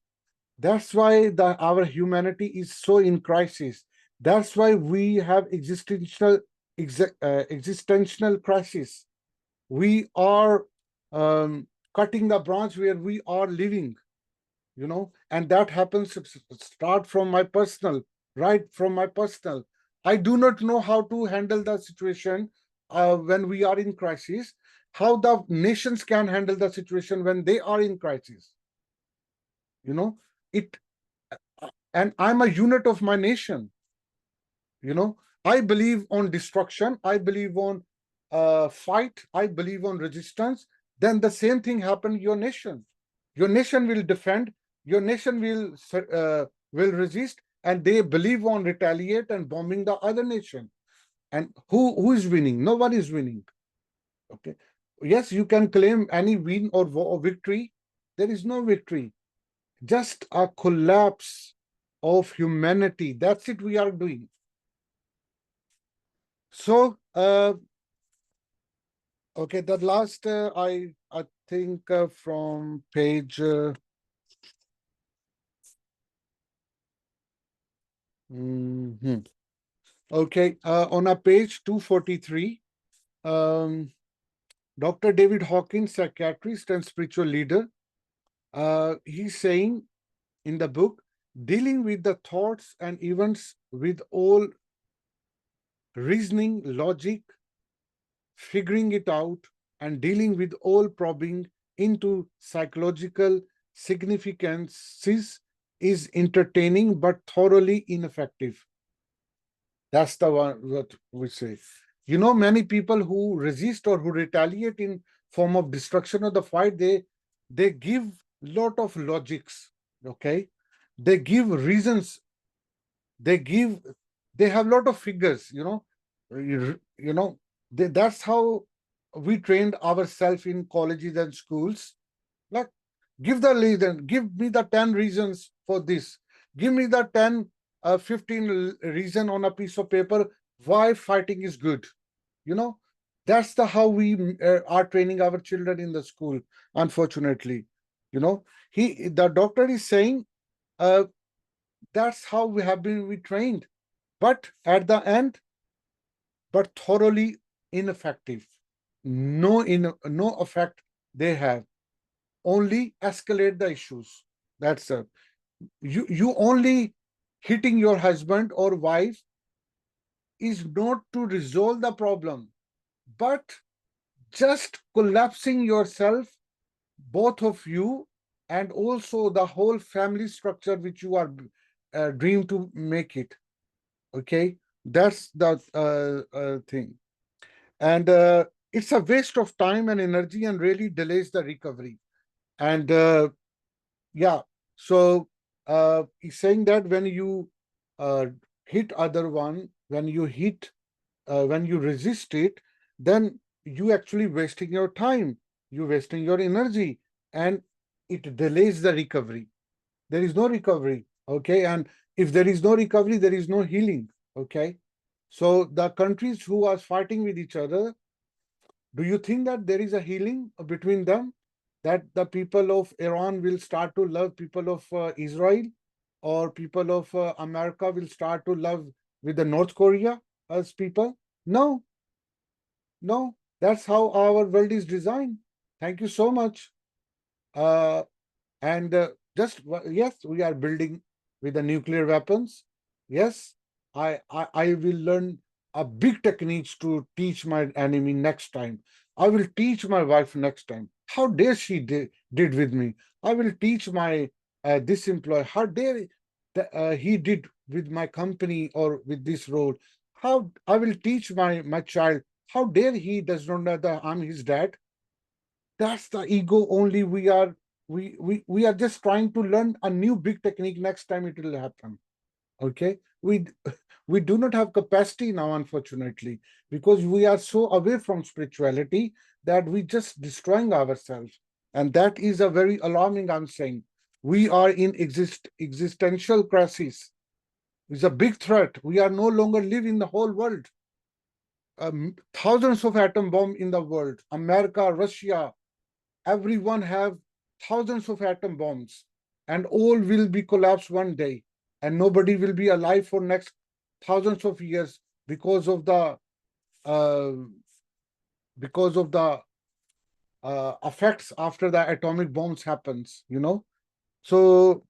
That's why our humanity is so in crisis. That's why we have existential crisis. We are cutting the branch where we are living, and that happens start from my personal, right from my personal. I do not know how to handle the situation when we are in crisis, how the nations can handle the situation when they are in crisis. It and I'm a unit of my nation. I believe on destruction, I believe on fight, I believe on resistance. Then the same thing happened your nation will defend, your nation will resist, and they believe on retaliate and bombing the other nation. And who is winning? Nobody is winning. Okay. Yes, you can claim any win or victory. There is no victory, just a collapse of humanity. That's it we are doing. So, okay, the last, I think from page, mhm. Okay, on a page 243, um, Dr. David Hawkins, psychiatrist and spiritual leader, he's saying in the book, dealing with the thoughts and events with all reasoning, logic, figuring it out, and dealing with all probing into psychological significances is entertaining but thoroughly ineffective. That's the one what we say. You know, many people who resist or who retaliate in form of destruction of the fight, they give lot of logics. Okay, they give reasons. They give. They have lot of figures. You know. That's how we trained ourselves in colleges and schools. Like, give the reason, give me the 10 reasons for this. Give me the 10, 15 reason on a piece of paper why fighting is good. You know, that's the how we are training our children in the school, unfortunately. You know, the doctor is saying uh, that's how we trained. But at the end, but thoroughly ineffective. No effect they have, only escalate the issues. That's it. You only hitting your husband or wife is not to resolve the problem, but just collapsing yourself, both of you, and also the whole family structure which you are dream to make it. Okay, that's the thing, and it's a waste of time and energy and really delays the recovery. And yeah. So he's saying that when you uh, hit other one, when you resist it, then you actually wasting your time, you wasting your energy, and it delays the recovery. There is no recovery. Okay. And if there is no recovery, there is no healing. Okay. So the countries who are fighting with each other, do you think that there is a healing between them? That the people of Iran will start to love people of Israel, or people of America will start to love with the North Korea as people? No, no. That's how our world is designed. Thank you so much. Uh, and yes, we are building with the nuclear weapons. Yes, I will learn a big techniques to teach my enemy next time. I will teach my wife next time. How dare she did with me? I will teach my this employee. How dare he did with my company or with this role? How I will teach my child. How dare he does not know that I'm his dad? That's the ego only. We are just trying to learn a new big technique. Next time it will happen. Okay, we do not have capacity now, unfortunately, because we are so away from spirituality that we just destroying ourselves, and that is a very alarming. I'm saying we are in existential crisis. It's a big threat. We are no longer live in the whole world. Thousands of atom bomb in the world. America, Russia, everyone have thousands of atom bombs, and all will be collapsed one day, and nobody will be alive for next thousands of years because of the uh, effects after the atomic bombs happens. So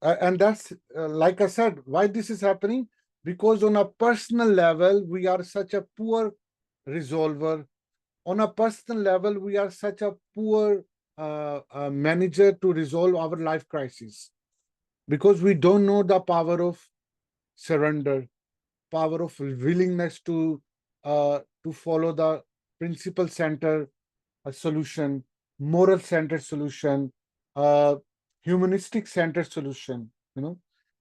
and that's like I said, why this is happening, because on a personal level we are such a poor resolver. On a personal level, we are such a poor manager to resolve our life crisis, because we don't know the power of surrender, power of willingness to follow the principle center solution, moral center solution, uh, humanistic center solution.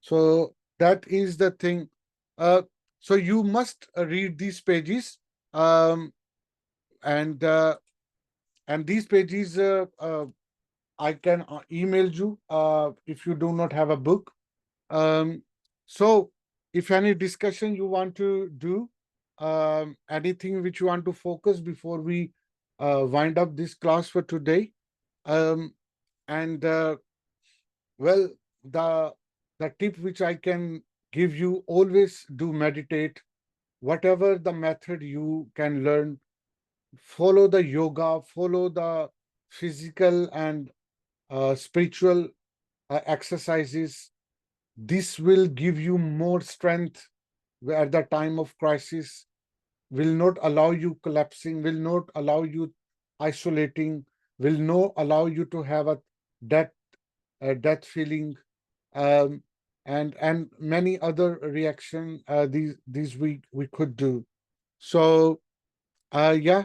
So that is the thing. Uh, so you must read these pages. Um, and these pages I can email you if you do not have a book. So if any discussion you want to do, anything which you want to focus before we wind up this class for today, um, and well, the tip which I can give you, always do meditate. Whatever the method you can learn, follow the yoga, follow the physical and spiritual exercises. This will give you more strength at the time of crisis, will not allow you collapsing, will not allow you isolating, will not allow you to have death, a death feeling, um, and many other reaction. These we could do. So yeah,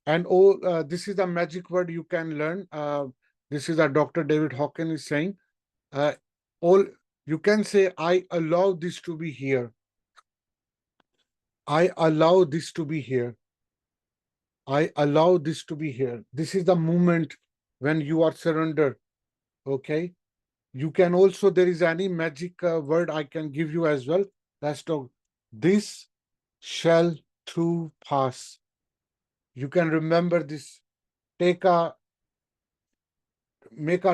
and all this is a magic word you can learn. This is a Dr. David Hawkins is saying. Uh, all you can say, I allow this to be here. I allow this to be here. I allow this to be here. This is the moment when you are surrendered. Okay. You can also, there is any magic word I can give you as well. Let's talk. This shall too pass. You can remember this. Make a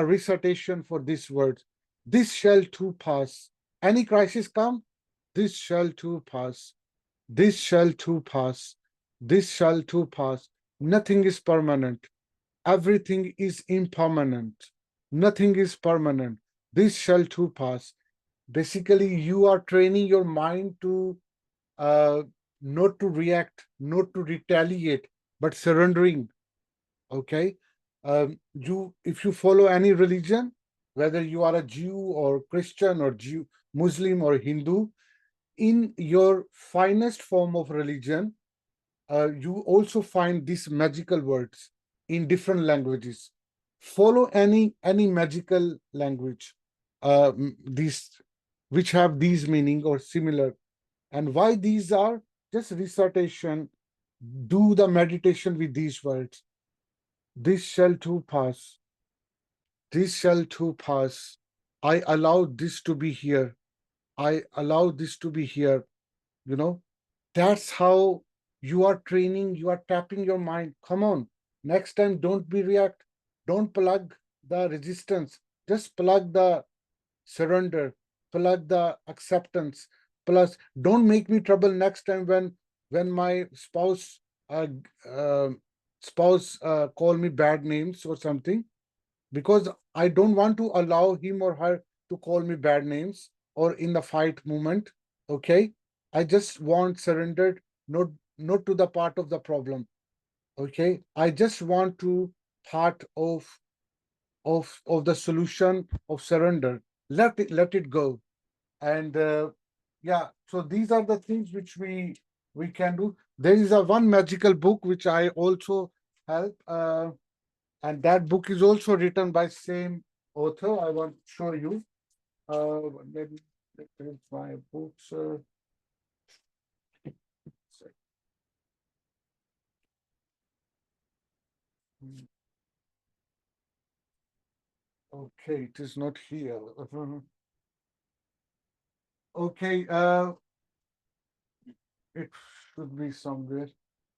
recitation for this word. This shall too pass. Any crisis come, this shall too pass. This shall too pass. This shall too pass. Nothing is permanent. Everything is impermanent. Nothing is permanent. This shall too pass. Basically, you are training your mind to uh, not to react, not to retaliate, but surrendering. Okay. You, if you follow any religion, whether you are a Jew or Christian or Jew, Muslim or Hindu, in your finest form of religion, you also find these magical words in different languages. Follow any magical language, these which have these meaning or similar. And why these are just recitation. Do the meditation with these words. This shall too pass. This shall too pass. I allow this to be here. I allow this to be here. You know, that's how you are training, you are tapping your mind. Come on. Next time, don't be react. Don't plug the resistance. Just plug the surrender, plug the acceptance. Plus, don't make me trouble next time when my uh, uh, spouse call me bad names or something, because I don't want to allow him or her to call me bad names or in the fight moment. Okay. I just want surrendered, not to the part of the problem. Okay. I just want to part of the solution of surrender. Let it go. And yeah, so these are the things which we can do. There is a one magical book which I also help. And that book is also written by same author. I want to show you. Let me get my books. Okay, it is not here. Okay, it should be somewhere.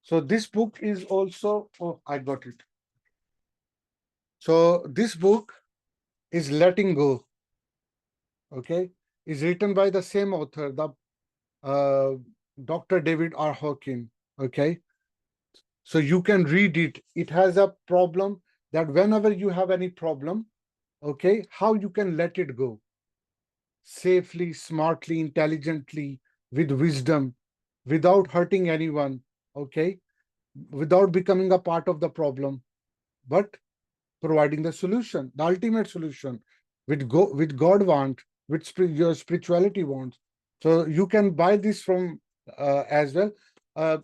So this book is also, oh, I got it. So this book is Letting Go. Okay, is written by the same author, the uh, Dr. David R. Hawkins. Okay, so you can read it. It has a problem that whenever you have any problem, okay, how you can let it go safely, smartly, intelligently, with wisdom, without hurting anyone, okay, without becoming a part of the problem, but providing the solution, the ultimate solution, with God want, with your spirituality wants. So you can buy this from as well. Uh,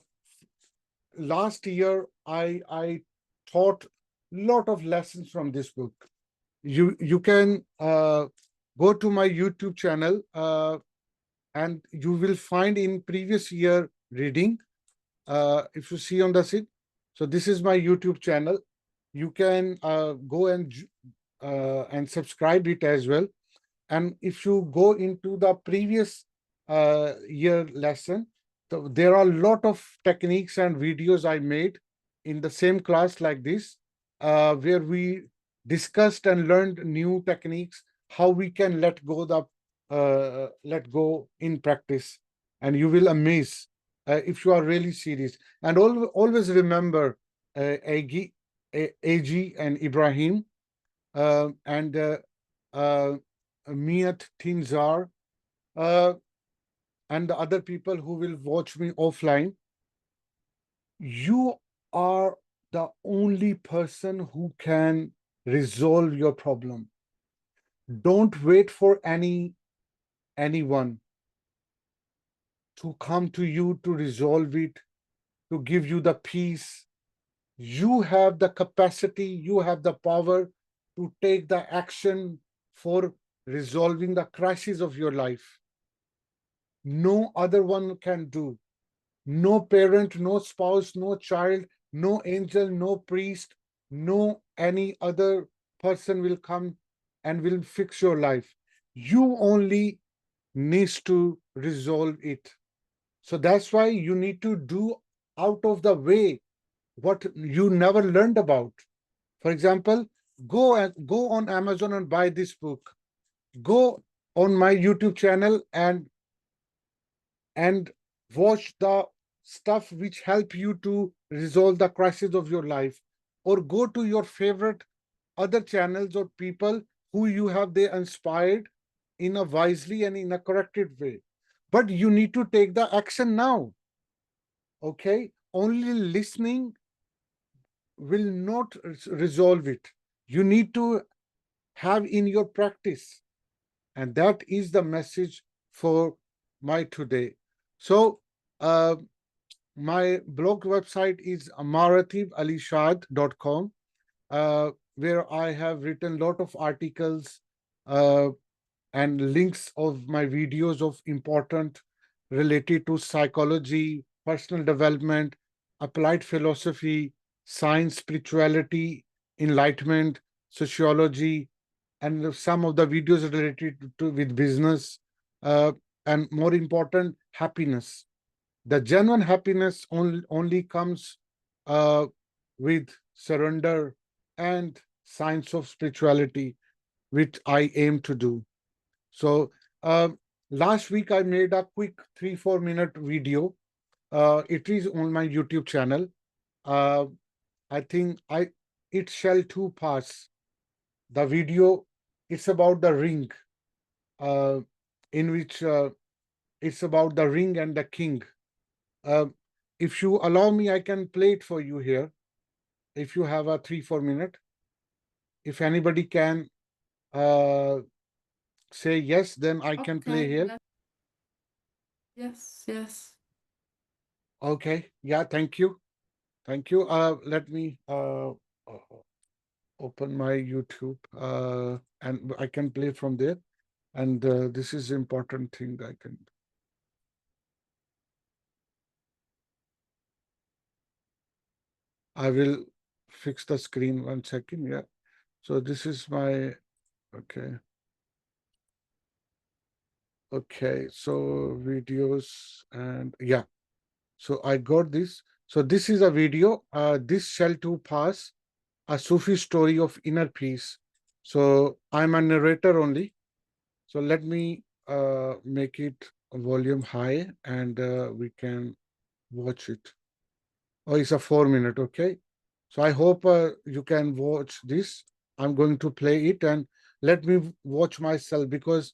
Last year, I taught lot of lessons from this book. You can go to my YouTube channel, and you will find in previous year reading. If you see on the seat, So this is my YouTube channel. You can go and subscribe it as well. And if you go into the previous year lesson, so there are a lot of techniques and videos I made in the same class like this, where we discussed and learned new techniques, how we can let go in practice, and you will amaze if you are really serious. And always remember AG and Ibrahim and uh, Miyat Tinzar, uh, and the other people who will watch me offline. You are the only person who can resolve your problem. Don't wait for anyone to come to you to resolve it, to give you the peace. You have the capacity, you have the power to take the action for resolving the crisis of your life. No other one can do. No parent, no spouse, no child, no angel, no priest, no any other person will come and will fix your life. You only needs to resolve it. So that's why you need to do out of the way what you never learned about. For example, go on Amazon and buy this book. Go on my YouTube channel and watch the stuff which help you to resolve the crisis of your life, or go to your favorite other channels or people who you have they inspired in a wisely and in a corrected way. But you need to take the action now. Okay, only listening will not resolve it. You need to have in your practice, and that is the message for my today. So my blog website is maratibali.com, where I have written a lot of articles uh, and links of my videos of important related to psychology, personal development, applied philosophy, science, spirituality, enlightenment, sociology, and some of the videos related to with business, uh, and more important, happiness. The genuine happiness only comes uh, with surrender and science of spirituality, which I aim to do. So last week I made a quick 3-4 minute video. It is on my YouTube channel. Uh, I think it shall too pass. The video, it's about the ring, uh, in which it's about the ring and the king. Uh, if you allow me, I can play it for you here. If you have a 3-4 minute, if anybody can uh, say yes, then I can play here. Yes. Okay. Yeah. Thank you. Thank you. Let me open my YouTube, and I can play from there. And this is important thing I can. I will fix the screen 1 second. Yeah. So this is my, okay. Okay. So videos and yeah. So I got this. So this is a video. This shall too pass, a Sufi story of inner peace. So I'm a narrator only. So let me make it volume high, and we can watch it. Oh, it's a 4 minute. Okay. So I hope you can watch this. I'm going to play it, and let me watch myself, because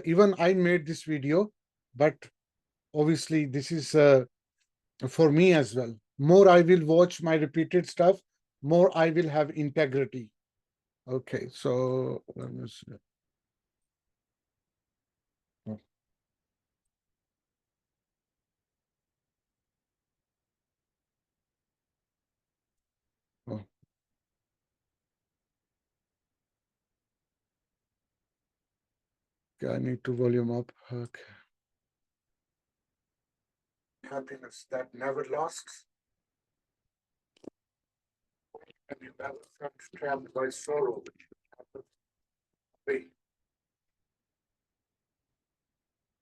even I made this video, but obviously this is for me as well. More I will watch my repeated stuff, more I will have integrity. Okay. So let me see. Oh, oh, okay, I need to volume up. Okay. Happiness that never lasts. Have you ever felt trapped by sorrow? Wait,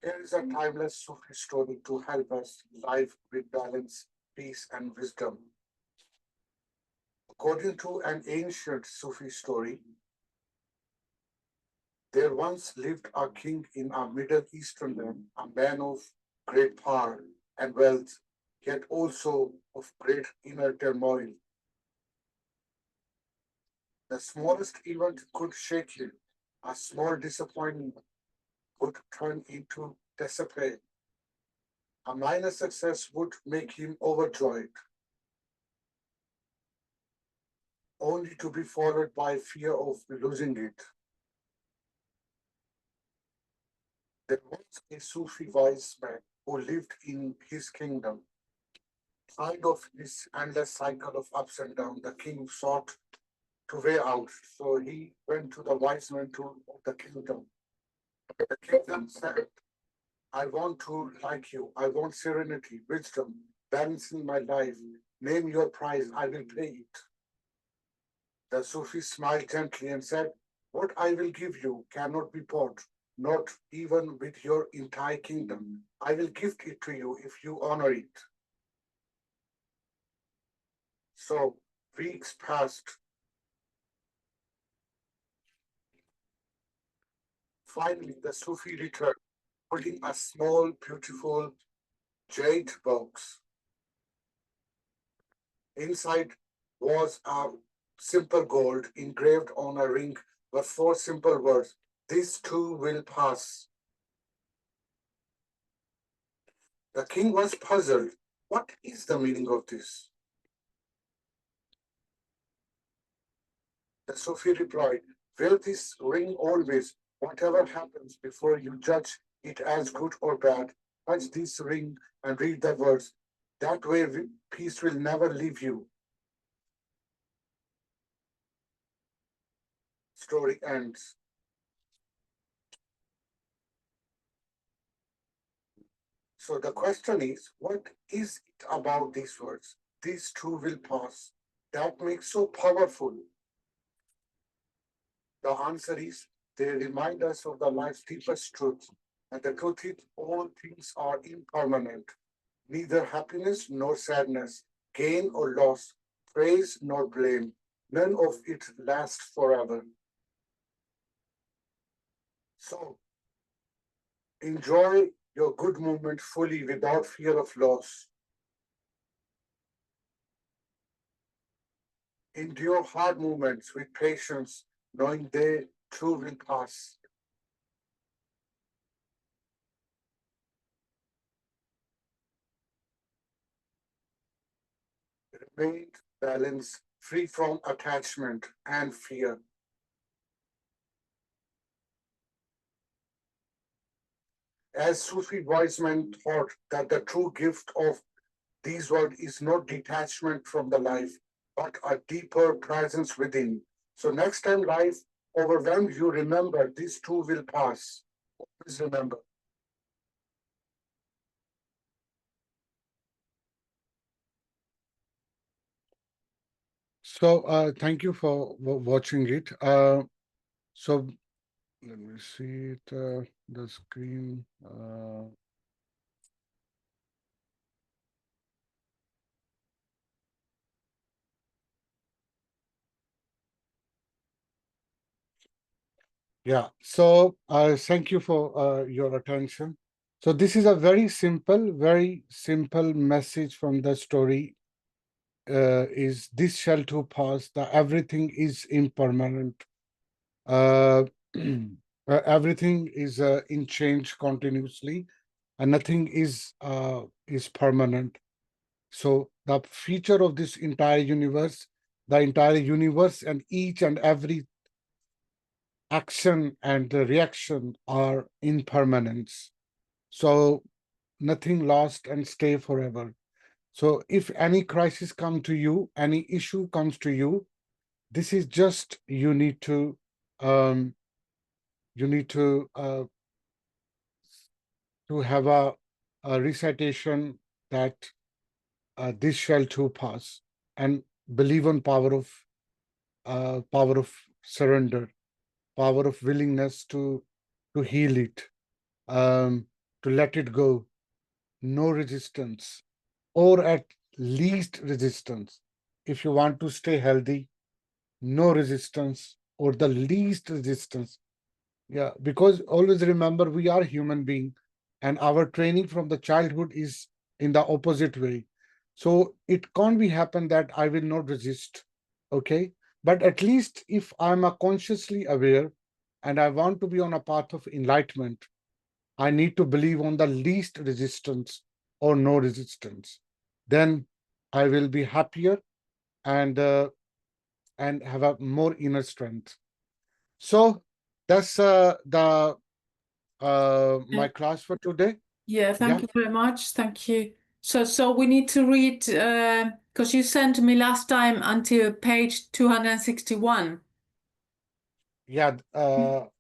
here is a timeless Sufi story to help us live with balance, peace, and wisdom. According to an ancient Sufi story, there once lived a king in a Middle Eastern land, a man of great power and wealth, yet also of great inner turmoil. The smallest event could shake him. A small disappointment would turn into despair. A minor success would make him overjoyed, only to be followed by fear of losing it. There was a Sufi wise man who lived in his kingdom. Tired of this endless cycle of ups and downs, the king sought to way out. So he went to the wise man of the kingdom. The kingdom said, I want to like you. I want serenity, wisdom, balance in my life. Name your price, I will pay it. The Sufi smiled gently and said, what I will give you cannot be bought, not even with your entire kingdom. I will gift it to you if you honor it. So weeks passed. Finally, the Sufi returned, holding a small, beautiful jade box. Inside was a simple gold engraved on a ring were four simple words. This too will pass. The king was puzzled. What is the meaning of this? The Sufi replied, wear this ring always, whatever happens before you judge it as good or bad. Touch this ring and read the words. That way peace will never leave you. Story ends. So the question is, what is it about these words? These too will pass. That makes so powerful. The answer is they remind us of the life's deepest truth. And the truth is all things are impermanent. Neither happiness nor sadness, gain or loss, praise nor blame. None of it lasts forever. So enjoy your good moment fully without fear of loss. Endure hard moments with patience, knowing they too will pass. Remain balanced, free from attachment and fear. As Sufi wise men taught that the true gift of these words is not detachment from the life, but a deeper presence within. So next time life overwhelms you, remember this too will pass. Always remember. So thank you for watching it. So let me see it, the screen. Yeah, so thank you for your attention. So this is a very simple message from the story. Is this shall too pass? That everything is impermanent. Uh, everything is in change continuously, and nothing is permanent. So the feature of this the entire universe, and each and every action and the reaction are impermanence. So nothing lasts and stay forever. So if any crisis come to you, any issue comes to you, this is just um, you need to have a recitation that this shall too pass, and believe on power of power of surrender, power of willingness to heal it, to let it go, no resistance, or at least resistance. If you want to stay healthy, no resistance or the least resistance. Yeah, because always remember we are human being and our training from the childhood is in the opposite way. So it can't be happen that I will not resist. Okay. But at least if I'm a consciously aware and I want to be on a path of enlightenment, I need to believe on the least resistance or no resistance. Then I will be happier and have a more inner strength. So that's my class for today. Yeah, thank you very much. Thank you. So we need to read because you sent me last time until page 261. Yeah.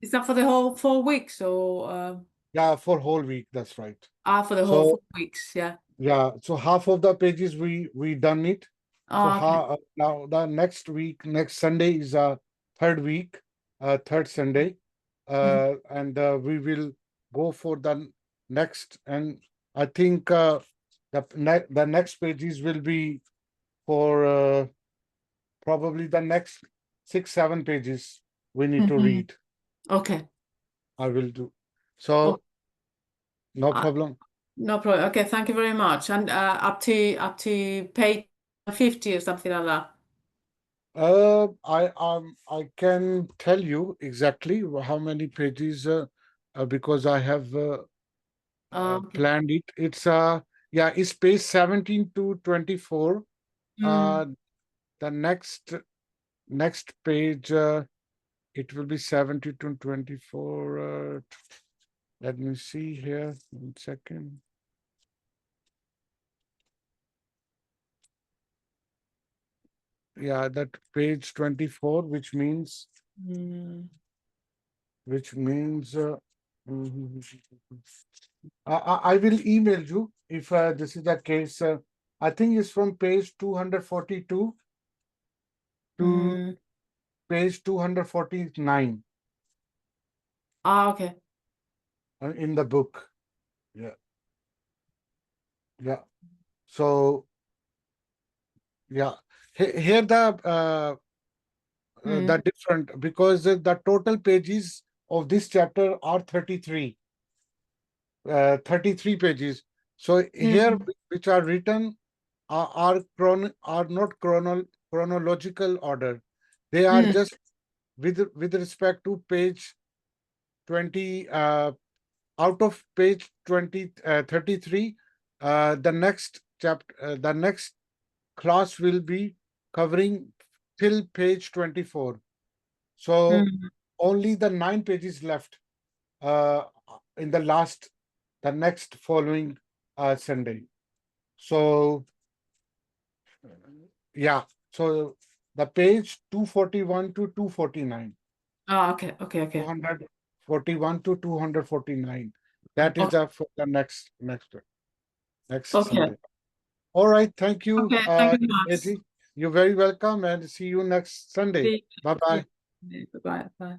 Is that for the whole 4 weeks or? Yeah, for whole week. That's right. For the whole 4 weeks. Yeah. Yeah. So half of the pages we done it. So Okay. now the next week, next Sunday is third week, third Sunday, and we will go for the next. And I think the next pages will be for probably the next 6-7 pages we need to read. Okay. I will do. So no problem. No problem. Okay, thank you very much. And up to page 50 or something like that. I can tell you exactly how many pages because I have planned it. It's yeah, it's page 17 to 24. The next page it will be 70 to 24. Let me see here. 1 second. Yeah, that page 24, which means I will email you if this is the case. I think it's from page 242 to page 249 Okay. in the book. Yeah. Yeah. So, yeah. Here the different, because the total pages of this chapter are 33. 33 pages. So here, which are written are not chronological order. They are just with respect to page 20, out of page 33, the next chapter, the next class will be covering till page 24. So only the 9 pages left in the next following Sunday. So yeah, so the page 241 to 249. Okay. 241 to 249. That is for the next Sunday. All right, thank you, Okay, thank you much. Eddie. You're very welcome, and see you next Sunday. Bye-bye. Bye. Bye.